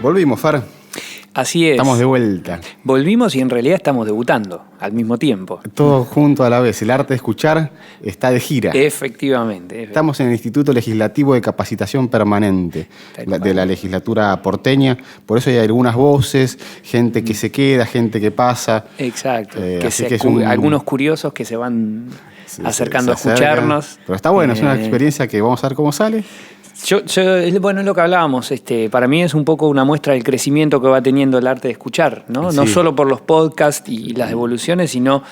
Volvimos, Far. Así es. Estamos de vuelta. Volvimos y en realidad estamos debutando al mismo tiempo. Todo junto a la vez. El arte de escuchar está de gira. Efectivamente. Estamos en el Instituto Legislativo de Capacitación Permanente de la legislatura porteña. Por eso hay algunas voces, gente que se queda, gente que pasa. Exacto. Que algunos curiosos que se van acercando a escucharnos. Pero está bueno, es una experiencia que vamos a ver cómo sale. Bueno, es lo que hablábamos. Para mí es un poco una muestra del crecimiento que va teniendo el arte de escuchar, ¿no? Sí. No solo por los podcasts y las devoluciones, sino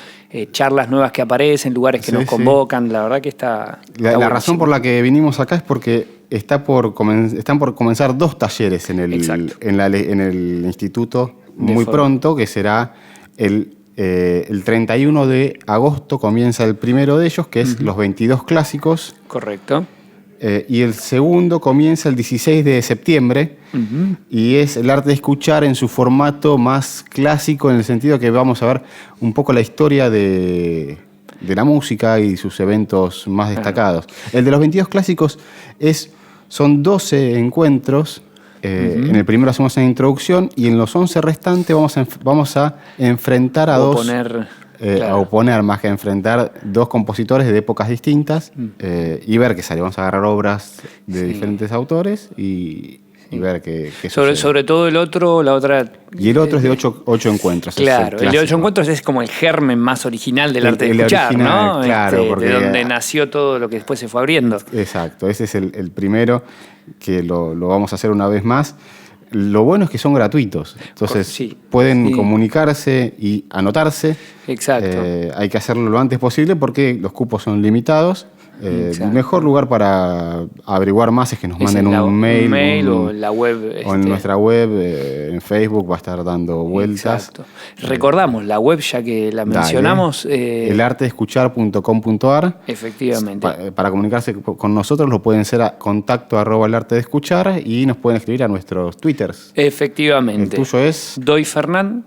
charlas nuevas que aparecen, lugares que nos convocan. La verdad que está la razón por la que vinimos acá es porque están por comenzar 2 talleres en el instituto muy pronto, que será el 31 de agosto comienza el primero de ellos, que es los 22 clásicos. Correcto. Y el segundo comienza el 16 de septiembre y es el arte de escuchar en su formato más clásico, en el sentido que vamos a ver un poco la historia de la música y sus eventos más destacados. El de los 22 clásicos son 12 encuentros. En el primero hacemos una introducción y en los 11 restantes vamos a enfrentar a a oponer más que enfrentar 2 compositores de épocas distintas y ver qué sale. Vamos a agarrar obras de diferentes autores y ver qué sobre todo el otro, la otra... Y el otro es de 8 encuentros. Claro, el de 8 encuentros es como el germen más original del arte de escuchar, original, ¿no? Claro, porque de donde nació todo lo que después se fue abriendo. Exacto, ese es el primero que lo vamos a hacer una vez más. Lo bueno es que son gratuitos, entonces pueden comunicarse y anotarse. Exacto. Hay que hacerlo lo antes posible porque los cupos son limitados. El mejor lugar para averiguar más es que nos manden un mail o en la web. O en nuestra web, en Facebook va a estar dando vueltas. Exacto. Recordamos la web, ya que la mencionamos. elartedeescuchar.com.ar. Efectivamente. Para comunicarse con nosotros lo pueden hacer a contacto@elartedeescuchar y nos pueden escribir a nuestros twitters. Efectivamente. El tuyo es Doyfernan,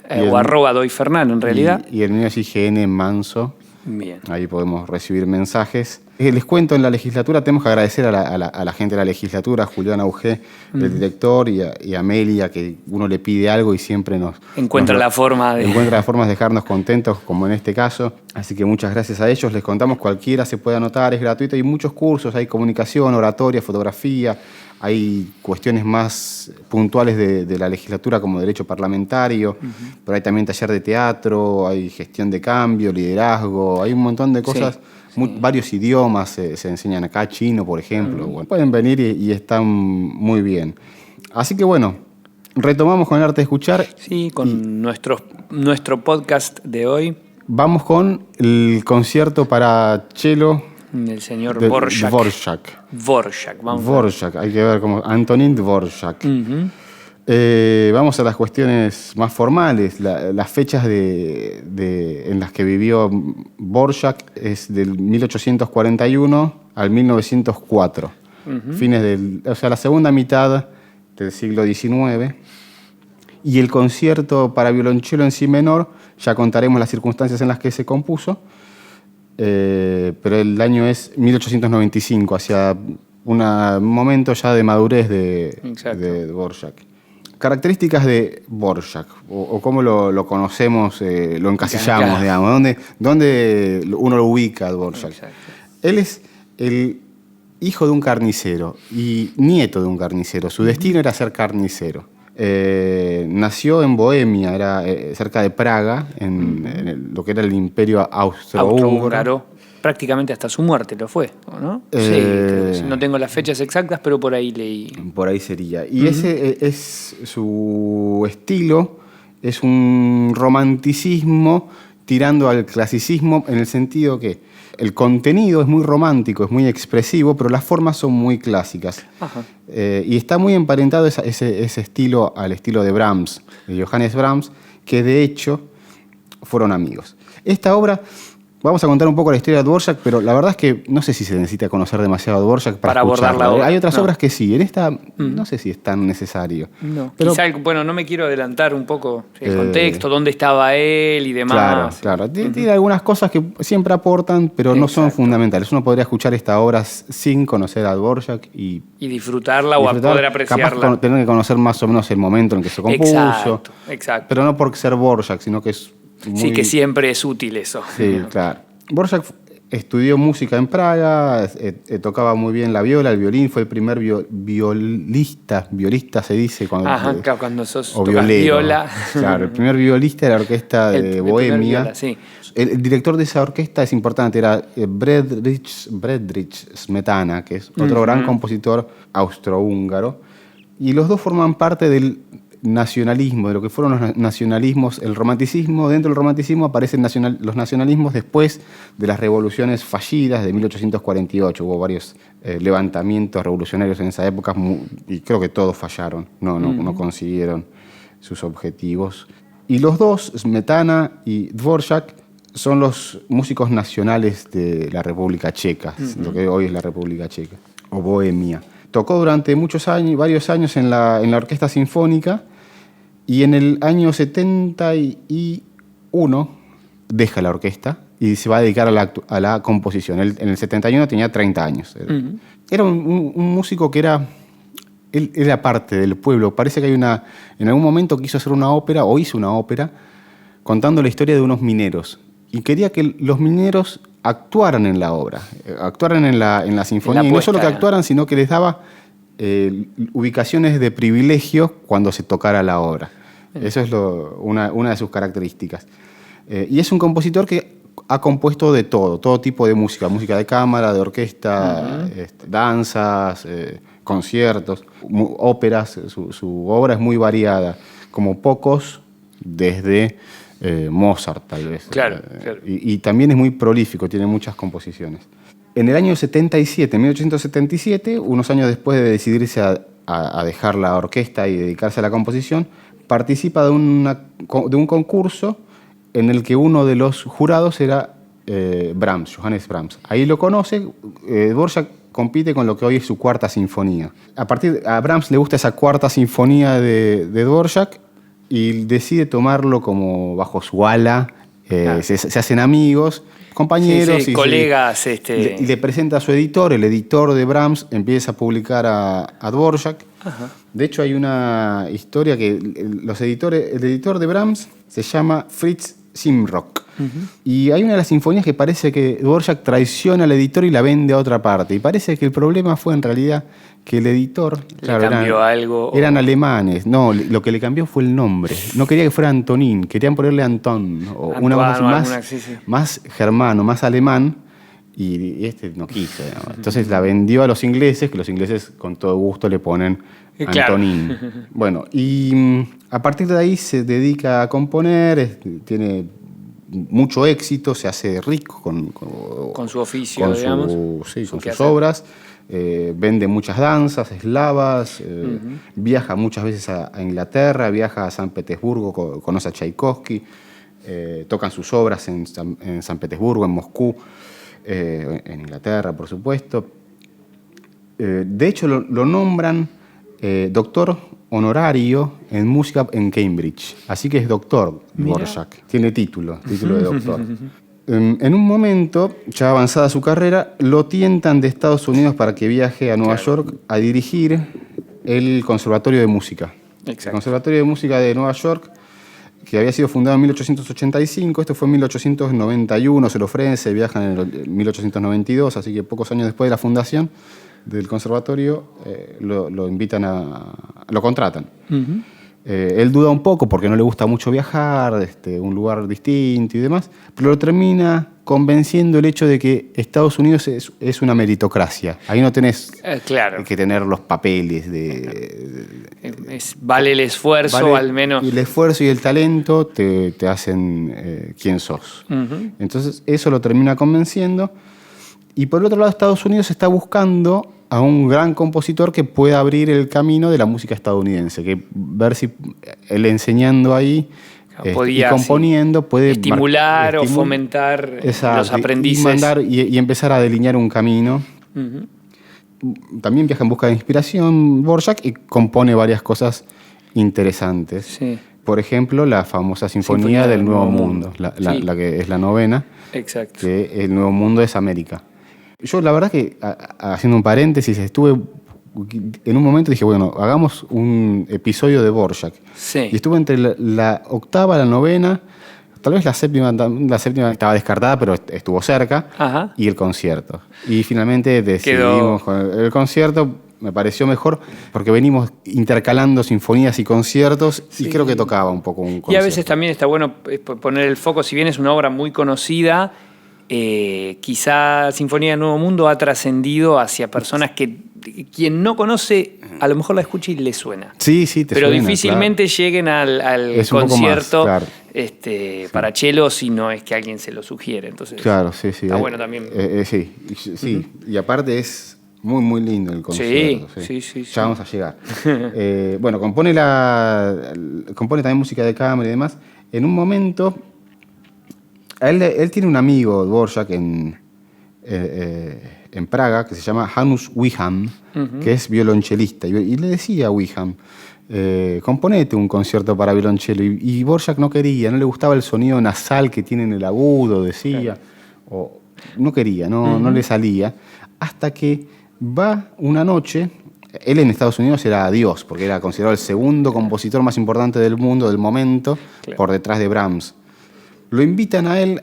o @Doyfernan en realidad. Y el mío es IGN Manso. Bien. Ahí podemos recibir mensajes. Les cuento, en la legislatura tenemos que agradecer a la gente de la legislatura, a Julián Augé, el director, y a Amelia, que uno le pide algo y siempre encuentra la forma de dejarnos contentos, como en este caso. Así que muchas gracias a ellos. Les contamos, cualquiera se puede anotar, es gratuito. Hay muchos cursos, hay comunicación, oratoria, fotografía. Hay cuestiones más puntuales de la legislatura, como derecho parlamentario, pero hay también taller de teatro, hay gestión de cambio, liderazgo, hay un montón de cosas, varios idiomas se enseñan acá, chino, por ejemplo. Bueno, pueden venir y están muy bien. Así que bueno, retomamos con el arte de escuchar. Sí, con nuestro podcast de hoy. Vamos con el concierto para cello del señor Dvorak. Dvorak, hay que ver cómo. Antonín Dvorak. Vamos a las cuestiones más formales. Las fechas en las que vivió Dvorak es del 1841 al 1904. La segunda mitad del siglo XIX. Y el concierto para violonchelo en si menor, ya contaremos las circunstancias en las que se compuso. Pero el año es 1895, hacia un momento ya de madurez de Dvorak. Características de Dvorak, o cómo lo conocemos, lo encasillamos, digamos, ¿dónde uno lo ubica a Dvorak? Él es el hijo de un carnicero y nieto de un carnicero. Su destino era ser carnicero. Nació en Bohemia, era cerca de Praga, en lo que era el Imperio Austrohúngaro. Prácticamente hasta su muerte lo fue, ¿no? Sí, no tengo las fechas exactas, pero por ahí leí. Por ahí sería. Y ese es su estilo, es un romanticismo tirando al clasicismo, en el sentido que el contenido es muy romántico, es muy expresivo, pero las formas son muy clásicas. Y está muy emparentado ese estilo al estilo de Brahms, de Johannes Brahms, que de hecho fueron amigos. Esta obra Vamos a contar un poco la historia de Dvorak, pero la verdad es que no sé si se necesita conocer demasiado a Dvorak para abordar la escucharla. obra. Hay otras obras que sí, en esta no sé si es tan necesario. No. Pero, Quizá, bueno, no me quiero adelantar un poco el contexto, dónde estaba él y demás. Claro. Tiene algunas cosas que siempre aportan, pero no son fundamentales. Uno podría escuchar esta obra sin conocer a Dvorak y disfrutarla o a poder apreciarla. Capaz tener que conocer más o menos el momento en que se compuso. Exacto. Pero no por ser Dvorak, sino que es muy... Sí, que siempre es útil eso. Sí, claro. Dvorak estudió música en Praga, tocaba muy bien la viola, el violín, fue el primer violista se dice cuando, claro, cuando sos o tocas viola. Claro, el primer violista de la orquesta de Bohemia. Viola, sí. El director de esa orquesta es importante, era Bedřich Smetana, que es otro gran compositor austrohúngaro. Y los dos forman parte del nacionalismo, de lo que fueron los nacionalismos, el romanticismo. Dentro del romanticismo aparecen los nacionalismos después de las revoluciones fallidas de 1848. Hubo varios levantamientos revolucionarios en esa época y creo que todos fallaron, no consiguieron sus objetivos. Y los dos, Smetana y Dvorak, son los músicos nacionales de la República Checa, lo que hoy es la República Checa, o Bohemia. Tocó durante varios años en la Orquesta Sinfónica y en el año 71 deja la orquesta y se va a dedicar a la composición. Él, en el 71 tenía 30 años. Era un músico que él era parte del pueblo. Parece que en algún momento quiso hacer una ópera o hizo una ópera contando la historia de unos mineros y quería que los mineros actuaran en la obra, actuaran en la sinfonía, y no solo que actuaran, sino que les daba ubicaciones de privilegio cuando se tocara la obra. Eso es una de sus características. Y es un compositor que ha compuesto de todo tipo de música de cámara, de orquesta, danzas, conciertos, óperas. Su obra es muy variada, como pocos desde Mozart, tal vez. Claro. Y también es muy prolífico, tiene muchas composiciones. En el año 77, 1877, unos años después de decidirse a dejar la orquesta y dedicarse a la composición, participa de un concurso en el que uno de los jurados era Johannes Brahms. Ahí lo conoce, Dvorak compite con lo que hoy es su cuarta sinfonía. A Brahms le gusta esa cuarta sinfonía de Dvorak y decide tomarlo como bajo su ala. Se hacen amigos, compañeros, y colegas. Y le presenta a su editor. El editor de Brahms empieza a publicar a Dvorak. De hecho, hay una historia que el editor de Brahms se llama Fritz Simrock. Y hay una de las sinfonías que parece que Dvorak traiciona al editor y la vende a otra parte. Y parece que el problema fue en realidad que el editor... Eran alemanes. No, lo que le cambió fue el nombre. No quería que fuera Antonín, querían ponerle Antón. O una cosa más germano, más alemán. Y este no quiso. Entonces la vendió a los ingleses, que los ingleses con todo gusto le ponen Antonín. Bueno, y a partir de ahí se dedica a componer, tiene mucho éxito, se hace rico con su oficio, digamos. Con sus obras. Vende muchas danzas eslavas, viaja muchas veces a Inglaterra, viaja a San Petersburgo, conoce a Tchaikovsky, tocan sus obras en San Petersburgo, en Moscú, en Inglaterra, por supuesto. De hecho, lo nombran doctor honorario en música en Cambridge. Así que es doctor Dvorak. Tiene título de doctor. En un momento, ya avanzada su carrera, lo tientan de Estados Unidos para que viaje a Nueva York a dirigir el Conservatorio de Música. Exacto. El Conservatorio de Música de Nueva York, que había sido fundado en 1885, esto fue en 1891, se lo ofrece, viajan en 1892, así que pocos años después de la fundación del conservatorio lo invitan lo contratan. Él duda un poco porque no le gusta mucho viajar, un lugar distinto y demás, pero lo termina convenciendo el hecho de que Estados Unidos es una meritocracia. Ahí no tenés que tener los papeles vale el esfuerzo, al menos. Y el esfuerzo y el talento te hacen quién sos. Entonces eso lo termina convenciendo. Y por el otro lado, Estados Unidos está buscando a un gran compositor que pueda abrir el camino de la música estadounidense, que ver si él enseñando ahí podía y componiendo puede estimular o fomentar los aprendices. Y empezar a delinear un camino. También viaja en busca de inspiración Dvorak y compone varias cosas interesantes. Sí. Por ejemplo, la famosa Sinfonía del Nuevo Mundo, la que es la novena. Exacto. Que el Nuevo Mundo es América. Yo la verdad que, haciendo un paréntesis, estuve en un momento dije, bueno, hagamos un episodio de Dvorak. Sí. Y estuve entre la octava, la novena, tal vez la séptima estaba descartada, pero estuvo cerca, Ajá. y el concierto. Y finalmente decidimos con el concierto. Me pareció mejor porque venimos intercalando sinfonías y conciertos y creo que tocaba un poco un concierto. Y a veces también está bueno poner el foco, si bien es una obra muy conocida, quizá Sinfonía del Nuevo Mundo ha trascendido hacia personas que quien no conoce a lo mejor la escucha y le suena. Sí, pero suena, difícilmente lleguen al concierto más, para cello si no es que alguien se lo sugiere. Entonces, claro, sí. Está bueno también. Sí. Y aparte es muy, muy lindo el concierto. Sí. Ya vamos a llegar. Bueno, compone también música de cámara y demás. En un momento, él tiene un amigo, Dvorak, en Praga, que se llama Janusz Wickham, que es violonchelista. Y le decía a Wickham, componete un concierto para violonchelo. Y Dvorak no quería, no le gustaba el sonido nasal que tiene en el agudo, decía. O no quería, no le salía. Hasta que va una noche, él en Estados Unidos era Dios, porque era considerado el segundo compositor más importante del mundo del momento, por detrás de Brahms. Lo invitan a él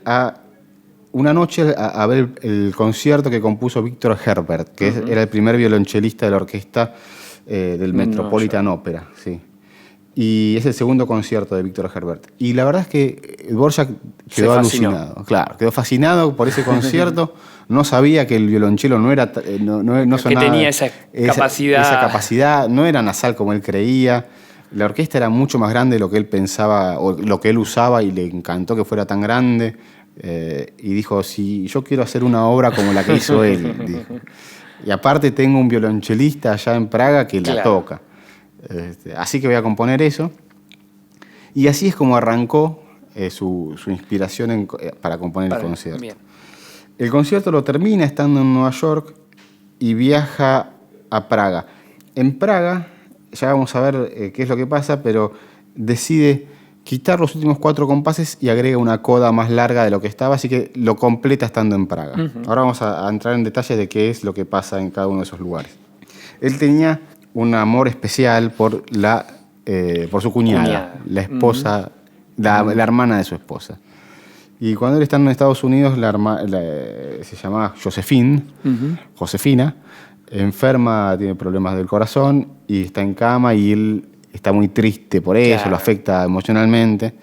una noche a ver el concierto que compuso Victor Herbert, que era el primer violonchelista de la orquesta del Metropolitan Opera. Sí. Y es el segundo concierto de Victor Herbert. Y la verdad es que Dvorak quedó alucinado. Claro, quedó fascinado por ese concierto. No sabía que el violonchelo no sonaba. Que tenía esa capacidad. Esa capacidad, no era nasal como él creía. La orquesta era mucho más grande de lo que él pensaba o lo que él usaba y le encantó que fuera tan grande. Y dijo, si yo quiero hacer una obra como la que hizo él. Dijo. Y aparte tengo un violonchelista allá en Praga que la toca. Así que voy a componer eso. Y así es como arrancó su inspiración para componer el concierto. Bien. El concierto lo termina estando en Nueva York y viaja a Praga. En Praga, ya vamos a ver qué es lo que pasa, pero decide quitar los últimos 4 compases y agrega una coda más larga de lo que estaba, así que lo completa estando en Praga. Ahora vamos a entrar en detalle de qué es lo que pasa en cada uno de esos lugares. Él tenía un amor especial por su cuñada, la esposa, la hermana de su esposa. Y cuando él está en Estados Unidos, se llama Josefina, enferma, tiene problemas del corazón y está en cama y él está muy triste por eso, lo afecta emocionalmente.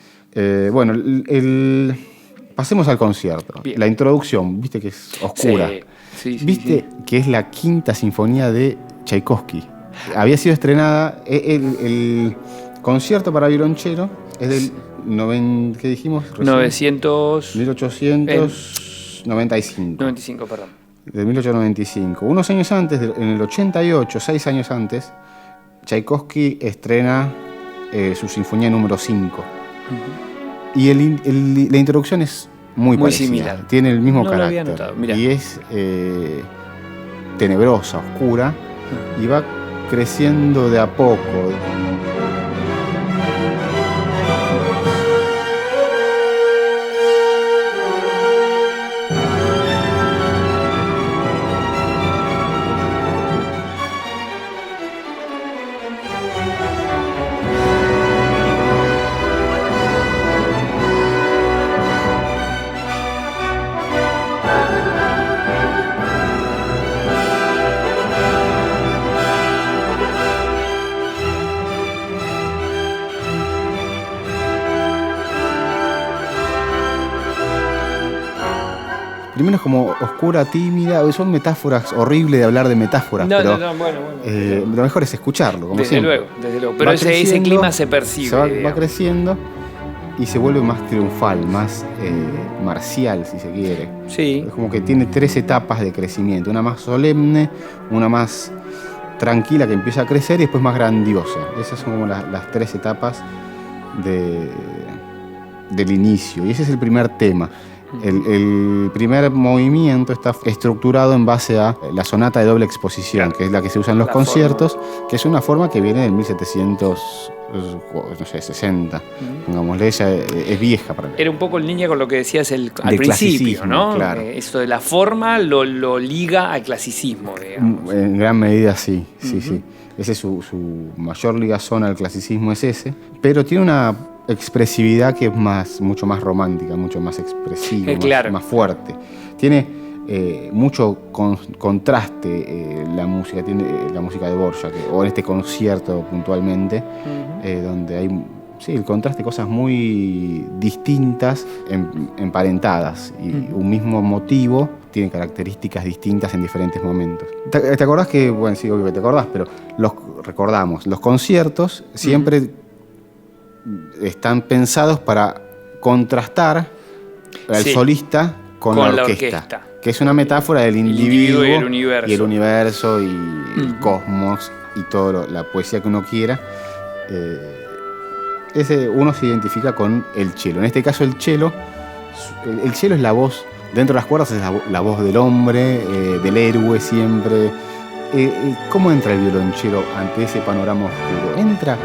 Pasemos al concierto. Bien. La introducción, viste que es oscura. Sí, viste que es la quinta sinfonía de Tchaikovsky. Había sido estrenada, el concierto para violonchelo es del ¿qué dijimos? 1895. 95, perdón. De 1895. Unos años antes, en el 88, 6 años antes, Tchaikovsky estrena su sinfonía número 5. Y la introducción es muy parecida, similar. Tiene el mismo carácter. Lo había notado. Y es tenebrosa, oscura, y va creciendo de a poco. Primero es como oscura, tímida, son metáforas, horrible de hablar de metáforas, pero bueno. lo mejor es escucharlo, como desde luego. Pero ese clima se percibe. Va creciendo y se vuelve más triunfal, más marcial, si se quiere. Sí. Es como que tiene 3 etapas de crecimiento, una más solemne, una más tranquila que empieza a crecer y después más grandiosa. Esas son como las 3 etapas del inicio, y ese es el primer tema. El primer movimiento está estructurado en base a la sonata de doble exposición, que es la que se usa en los conciertos, que es una forma que viene del 1760. Pongámosle, ella es vieja para mí. Era un poco en línea con lo que decías al principio, ¿no? Claro. Esto de la forma lo liga al clasicismo, digamos. En gran medida sí. Ese es su mayor ligazón al clasicismo, es ese, pero tiene una expresividad que es mucho más romántica, mucho más expresiva, claro. más fuerte. Tiene mucho contraste la música, tiene la música de Dvorak, o en este concierto puntualmente, donde hay el contraste de cosas muy distintas, emparentadas, y un mismo motivo tiene características distintas en diferentes momentos. ¿Te acordás que, bueno, sí, obvio que te acordás, pero recordamos, los conciertos siempre están pensados para contrastar al solista con la orquesta, que es una metáfora del individuo y el universo y el cosmos y toda la poesía que uno quiera. Uno se identifica con el cello. En este caso el cello es la voz, dentro de las cuerdas es la voz del hombre, del héroe siempre. ¿Cómo entra el violonchelo ante ese panorama oscuro? Entra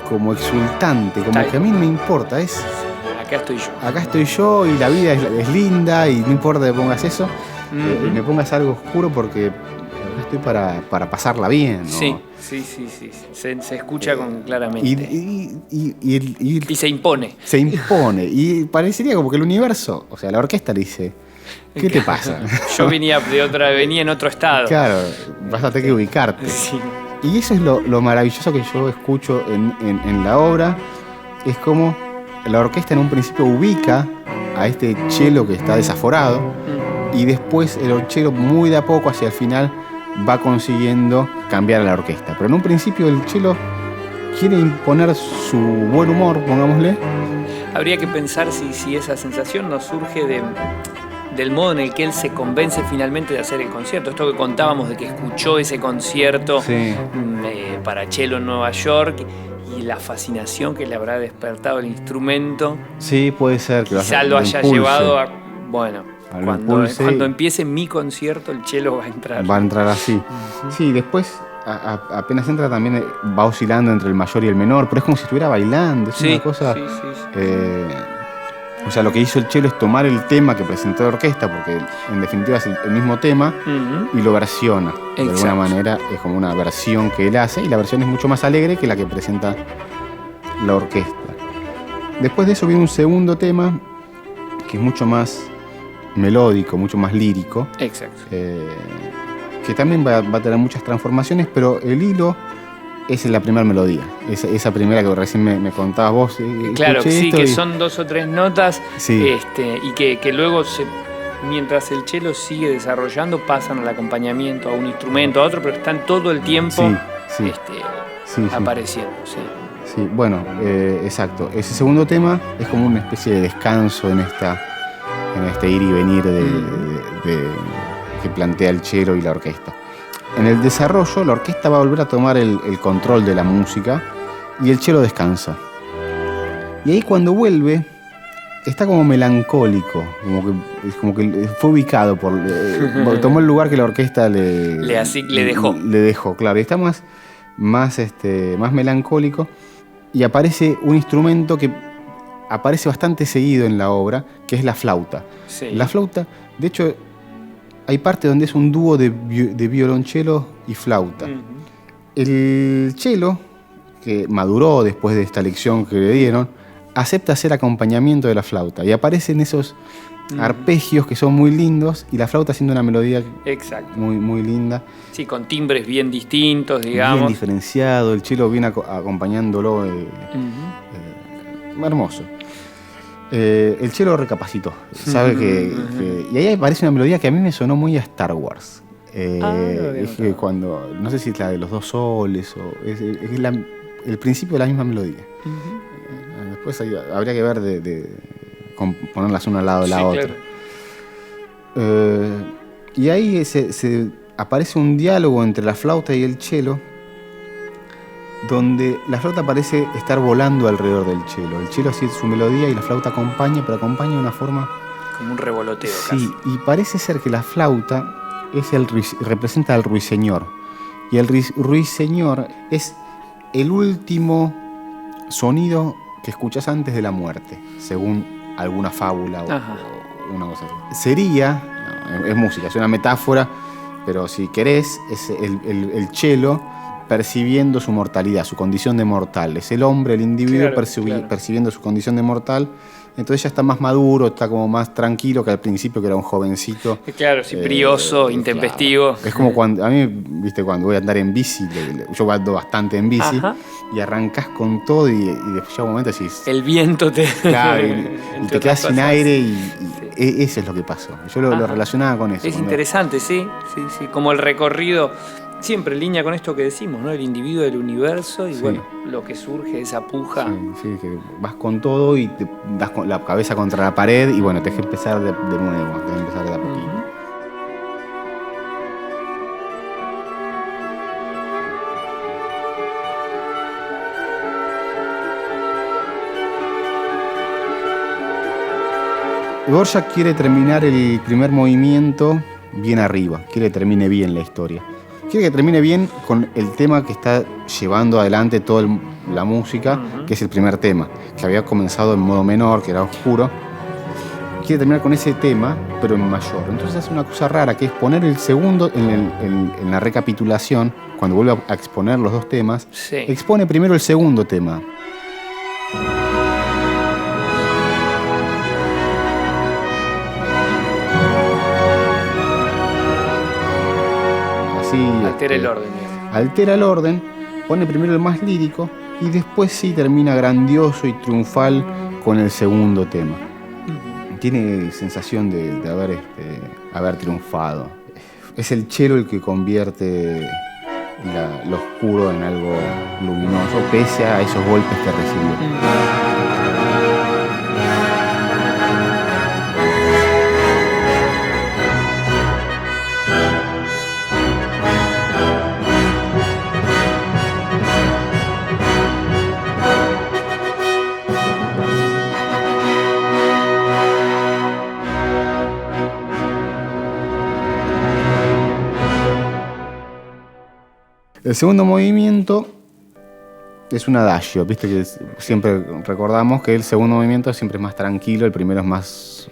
como exultante, como que a mí no me importa, acá estoy yo y la vida es linda y no importa que pongas eso, me pongas algo oscuro porque estoy para pasarla bien, ¿no? Sí. Se escucha claramente. Y se impone. Se impone. Y parecería como que el universo, o sea, la orquesta le dice, ¿qué te pasa? Yo venía en otro estado. Claro, vas a tener que ubicarte. Sí. Y eso es lo maravilloso que yo escucho en la obra, es como la orquesta en un principio ubica a este cello que está desaforado, y después el cello muy de a poco hacia el final va consiguiendo cambiar a la orquesta. Pero en un principio el cello quiere imponer su buen humor, pongámosle. Habría que pensar si esa sensación nos surge del modo en el que él se convence finalmente de hacer el concierto. Esto que contábamos de que escuchó ese concierto para cello en Nueva York y la fascinación que le habrá despertado el instrumento. Sí, puede ser. Quizá lo haya llevado a... Bueno, cuando empiece mi concierto el cello va a entrar. Va a entrar así. Sí, después apenas entra también va oscilando entre el mayor y el menor, pero es como si estuviera bailando. Es una cosa... Sí. O sea, lo que hizo el cello es tomar el tema que presentó la orquesta, porque en definitiva es el mismo tema, y lo versiona. De alguna manera es como una versión que él hace, y la versión es mucho más alegre que la que presenta la orquesta. Después de eso viene un segundo tema que es mucho más melódico, mucho más lírico. Exacto. Que también va a tener muchas transformaciones, pero el hilo es la primera melodía, esa primera que recién me contabas vos. Claro, sí, que son 2 o 3 notas, y que luego, mientras el cello sigue desarrollando, pasan al acompañamiento, a un instrumento, a otro, pero están todo el tiempo apareciendo. Sí, bueno, exacto. Ese segundo tema es como una especie de descanso en este ir y venir que plantea el cello y la orquesta. En el desarrollo, la orquesta va a volver a tomar el control de la música y el cello descansa. Y ahí cuando vuelve, está como melancólico, como que fue ubicado, tomó el lugar que la orquesta le dejó. Le dejó, claro. Y está más melancólico, y aparece un instrumento que aparece bastante seguido en la obra, que es la flauta. Sí. La flauta, de hecho... Hay parte donde es un dúo de violonchelo y flauta. El cello, que maduró después de esta lección que le dieron, acepta hacer acompañamiento de la flauta. Y aparecen esos arpegios que son muy lindos, y la flauta haciendo una melodía muy, muy linda. Sí, con timbres bien distintos, digamos. Bien diferenciado, el cello viene acompañándolo. Hermoso. El cello recapacitó, sabe y ahí aparece una melodía que a mí me sonó muy a Star Wars. Es que cuando, no sé si es la de los 2 soles o es el principio de la misma melodía. Después habría que ver de ponerlas una al lado de la otra. Claro. Y ahí aparece un diálogo entre la flauta y el cello donde la flauta parece estar volando alrededor del cello. El cello sigue su melodía y la flauta acompaña, pero acompaña de una forma... Como un revoloteo, sí, casi. Y parece ser que la flauta representa al ruiseñor. Y el ruiseñor es el último sonido que escuchas antes de la muerte, según alguna fábula o una cosa así. Sería, es música, es una metáfora, pero si querés, es el cello percibiendo su mortalidad, su condición de mortal. Es el hombre, el individuo, percibiendo su condición de mortal. Entonces ya está más maduro, está como más tranquilo que al principio, que era un jovencito. Claro, sí, brioso, intempestivo. Claro. Es como cuando, a mí, viste, cuando voy a andar en bici, yo ando bastante en bici, y arrancás con todo y después llega un momento así. El viento te... Claro, y te quedas sin aire y eso es lo que pasó. Yo lo relacionaba con eso. Es interesante, sí, como el recorrido... Siempre en línea con esto que decimos, ¿no? El individuo del universo y bueno, lo que surge de esa puja. Sí, que vas con todo y te das con la cabeza contra la pared y bueno, tenés que empezar de nuevo, tenés que empezar de a poquito. Dvorak quiere terminar el primer movimiento bien arriba, quiere que termine bien la historia. Quiere que termine bien con el tema que está llevando adelante toda la música, que es el primer tema, que había comenzado en modo menor, que era oscuro. Quiere terminar con ese tema, pero en mayor. Entonces hace una cosa rara, que es poner el segundo en la recapitulación, cuando vuelve a exponer los dos temas, expone primero el segundo tema. Altera el orden. Altera el orden, pone primero el más lírico y después sí termina grandioso y triunfal con el segundo tema. Tiene sensación de haber triunfado. Es el cello el que convierte lo oscuro en algo luminoso, pese a esos golpes que recibió. El segundo movimiento es un adagio, viste que siempre recordamos que el segundo movimiento siempre es más tranquilo, el primero es más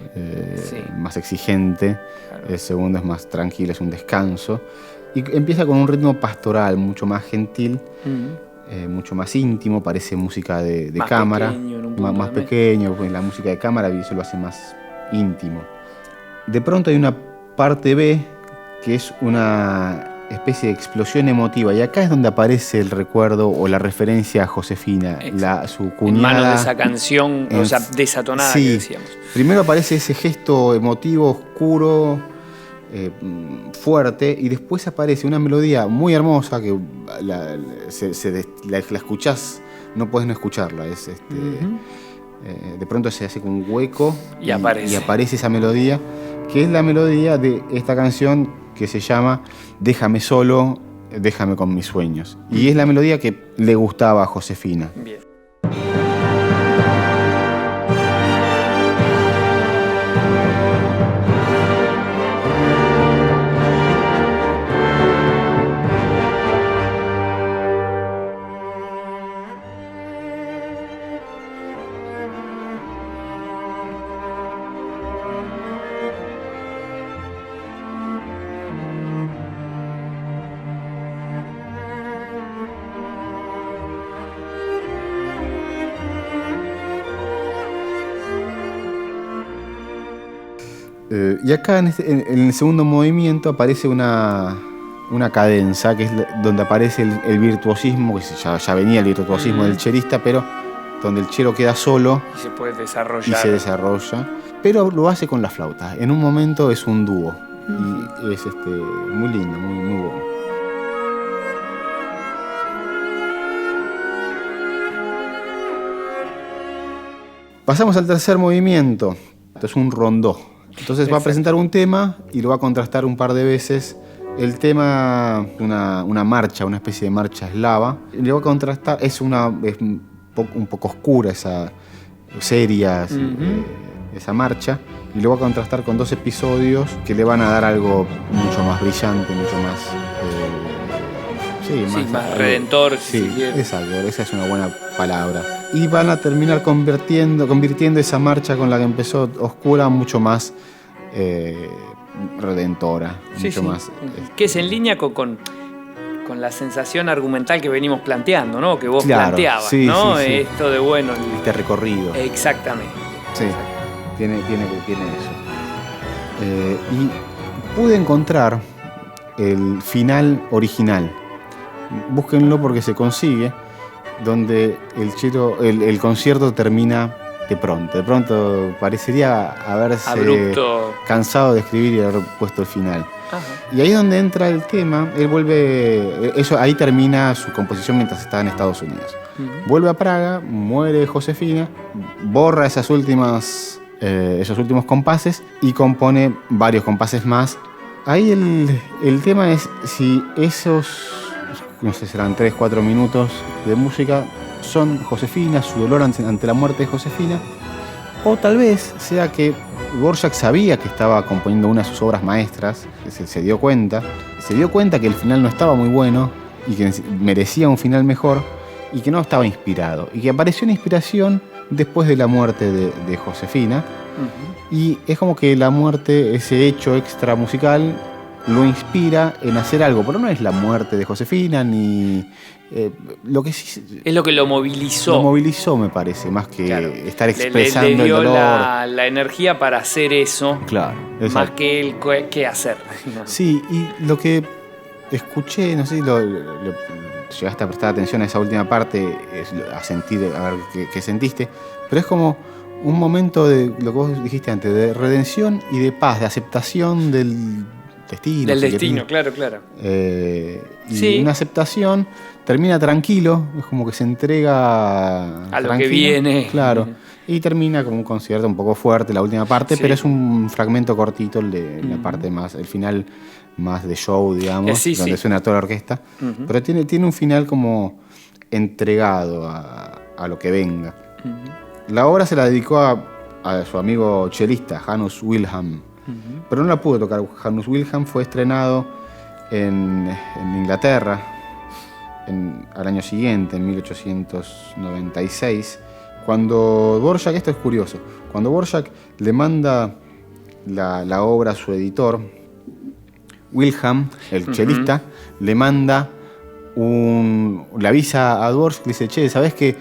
exigente, claro. El segundo es más tranquilo, es un descanso. Y empieza con un ritmo pastoral, mucho más gentil, mucho más íntimo, parece música de cámara, más pequeño, pues la música de cámara eso lo hace más íntimo. De pronto hay una parte B que es una especie de explosión emotiva, y acá es donde aparece el recuerdo o la referencia a Josefina, su cuñada. En manos de esa canción, o sea, desatonada que decíamos. Primero aparece ese gesto emotivo, oscuro, fuerte, y después aparece una melodía muy hermosa que la escuchás, no podés no escucharla. De pronto se hace con un hueco y aparece esa melodía, que es la melodía de esta canción que se llama Déjame solo, déjame con mis sueños. Y es la melodía que le gustaba a Josefina. Bien. Y acá en el segundo movimiento aparece una cadenza, que es donde aparece el virtuosismo, que ya venía el virtuosismo del chelista, pero donde el chelo queda solo y se puede desarrollar. Y se desarrolla, pero lo hace con la flauta. En un momento es un dúo y es muy lindo, muy bueno. Pasamos al tercer movimiento. Esto es un rondó. Entonces va a presentar un tema y lo va a contrastar un par de veces el tema, una marcha, una especie de marcha eslava. Le va a contrastar, es un poco oscura esa seria, esa marcha, y lo va a contrastar con 2 episodios que le van a dar algo mucho más brillante, mucho más... más redentor. Sí, exacto, esa es una buena palabra. Y van a terminar convirtiendo esa marcha con la que empezó oscura mucho más redentora, mucho más... Que es en línea con la sensación argumental que venimos planteando, ¿no? Que vos planteabas, ¿no? Esto de, bueno... Este recorrido. Exactamente. Sí, tiene eso. Y pude encontrar el final original. Búsquenlo porque se consigue, donde el concierto termina de pronto. De pronto parecería haberse abrupto, cansado de escribir y haber puesto el final. Ajá. Y ahí es donde entra el tema, ahí termina su composición mientras está en Estados Unidos. Vuelve a Praga, muere Josefina, borra esos últimos compases y compone varios compases más. Ahí el tema es si esos, no sé, serán 3-4 minutos de música, son Josefina, su dolor ante la muerte de Josefina, o tal vez sea que Dvorak sabía que estaba componiendo una de sus obras maestras, se dio cuenta que el final no estaba muy bueno y que merecía un final mejor y que no estaba inspirado, y que apareció una inspiración después de la muerte de Josefina. Y es como que la muerte, ese hecho extra musical, lo inspira en hacer algo, pero no es la muerte de Josefina ni lo que sí es lo que lo movilizó. Lo movilizó, me parece, más que estar expresando le dio el dolor. La energía para hacer eso, claro, más que el qué hacer. Sí, y lo que escuché, no sé si llegaste a prestar atención a esa última parte, a sentir, a ver qué sentiste, pero es como un momento de lo que vos dijiste antes, de redención y de paz, de aceptación del destino. Del destino, claro. Y una aceptación, termina tranquilo, es como que se entrega a lo que viene. Claro. Y termina como un concierto un poco fuerte la última parte, pero es un fragmento cortito la parte más, el final más de show, digamos, donde suena toda la orquesta. Pero tiene un final como entregado a lo que venga. La obra se la dedicó a su amigo chelista, Hanus Wilhelm. Pero no la pudo tocar. Hanus Wilhelm fue estrenado en Inglaterra al año siguiente, en 1896, cuando Dvorak, esto es curioso, cuando Dvorak le manda la obra a su editor, Wilhelm, el chelista, le manda le avisa a Dvorak, le dice, che, ¿sabés qué?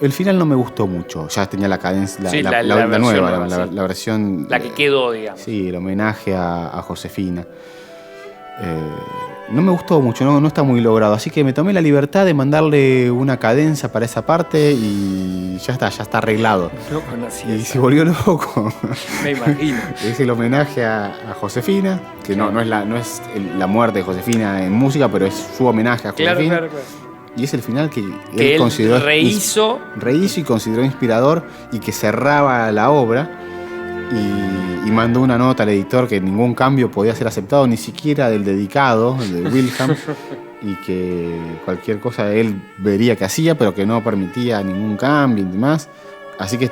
El final no me gustó mucho. Ya tenía la cadencia, la nueva, la versión... La que quedó, digamos. Sí, el homenaje a Josefina. No me gustó mucho, no está muy logrado. Así que me tomé la libertad de mandarle una cadencia para esa parte y ya está arreglado. No conocía. Y se volvió loco. Me imagino. Es el homenaje a Josefina, que no es la muerte de Josefina en música, pero es su homenaje a Josefina. Claro. Y es el final que él consideró... Rehizo y consideró inspirador y que cerraba la obra. Y mandó una nota al editor que ningún cambio podía ser aceptado, ni siquiera del dedicado, de Wilhelm, y que cualquier cosa él vería que hacía, pero que no permitía ningún cambio y demás. Así que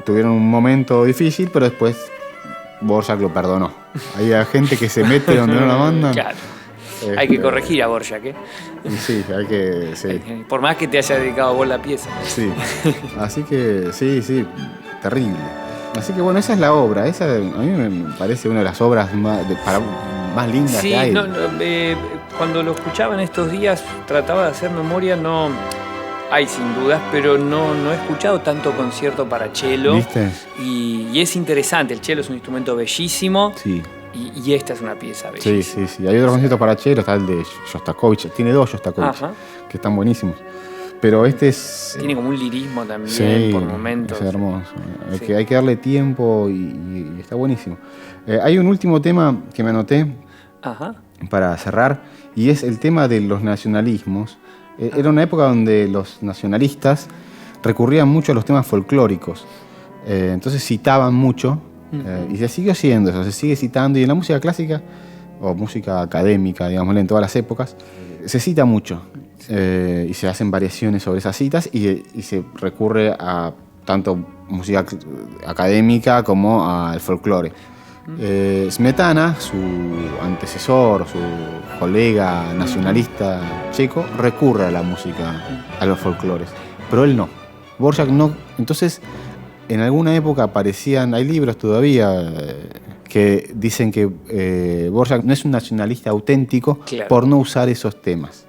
tuvieron un momento difícil, pero después Dvorak lo perdonó. Hay gente que se mete donde no la mandan. Claro. Hay que corregir a Dvorak, ¿eh? Sí, hay que... Sí. Por más que te haya dedicado vos la pieza. Sí, así que sí, terrible. Así que bueno, esa es la obra. Esa a mí me parece una de las obras más lindas que hay. Cuando lo escuchaba en estos días, trataba de hacer memoria, no... Hay sin dudas, pero no he escuchado tanto concierto para cello. ¿Viste? Y es interesante, el cello es un instrumento bellísimo. Sí. Y esta es una pieza bellísima. Sí. Hay otros conciertos para cello, está el de Shostakovich. Tiene 2 Shostakovich, que están buenísimos. Pero este es... Tiene como un lirismo también, por momentos. Es hermoso. Hay que darle tiempo y está buenísimo. Hay un último tema que me anoté para cerrar, y es el tema de los nacionalismos. Era una época donde los nacionalistas recurrían mucho a los temas folclóricos. Entonces citaban mucho, y se sigue haciendo eso, se sigue citando. Y en la música clásica o música académica, digámosle, en todas las épocas, se cita mucho y se hacen variaciones sobre esas citas y se recurre a tanto música académica como al folclore. Smetana, su antecesor, su colega nacionalista checo, recurre a la música, a los folclores, pero él no. Dvořák no. Entonces, en alguna época aparecían, hay libros todavía que dicen que Dvořák no es un nacionalista auténtico, claro, por no usar esos temas.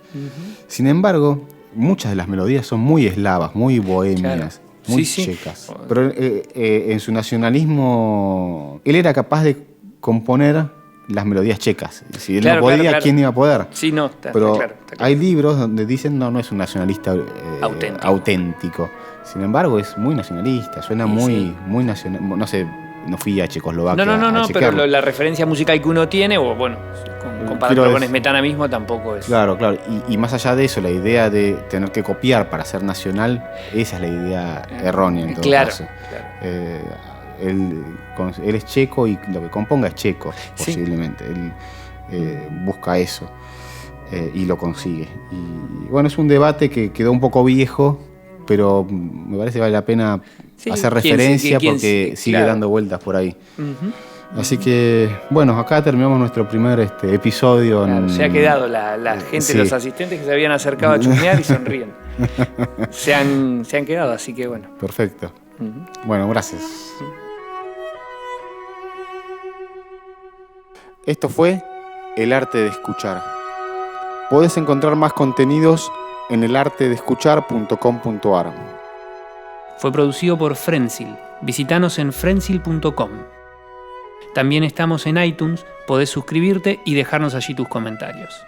Sin embargo, muchas de las melodías son muy eslavas, muy bohemias. Claro. Muy checas. Sí. Pero en su nacionalismo, él era capaz de componer las melodías checas. Si él no podía, claro. ¿Quién iba a poder? Sí, no, pero está claro. Hay libros donde dicen no es un nacionalista auténtico. Sin embargo, es muy nacionalista, suena muy nacional. No sé, no fui a Checoslovaquia. No, pero la referencia musical que uno tiene, o bueno, comparado con Smetana mismo, tampoco es. Claro. Y más allá de eso, la idea de tener que copiar para ser nacional, esa es la idea errónea en todo caso. Claro. Él es checo y lo que componga es checo, posiblemente. Él busca eso y lo consigue. Y bueno, es un debate que quedó un poco viejo, pero me parece que vale la pena hacer referencia porque sigue dando vueltas por ahí. Así que, bueno, acá terminamos nuestro primer episodio. Claro, se ha quedado la gente, los asistentes que se habían acercado a chusmear y sonríen. se han quedado, así que bueno. Perfecto. Bueno, gracias. Esto fue El Arte de Escuchar. Podés encontrar más contenidos en elartedescuchar.com.ar. Fue producido por Frensil. Visítanos en frensil.com. También estamos en iTunes, podés suscribirte y dejarnos allí tus comentarios.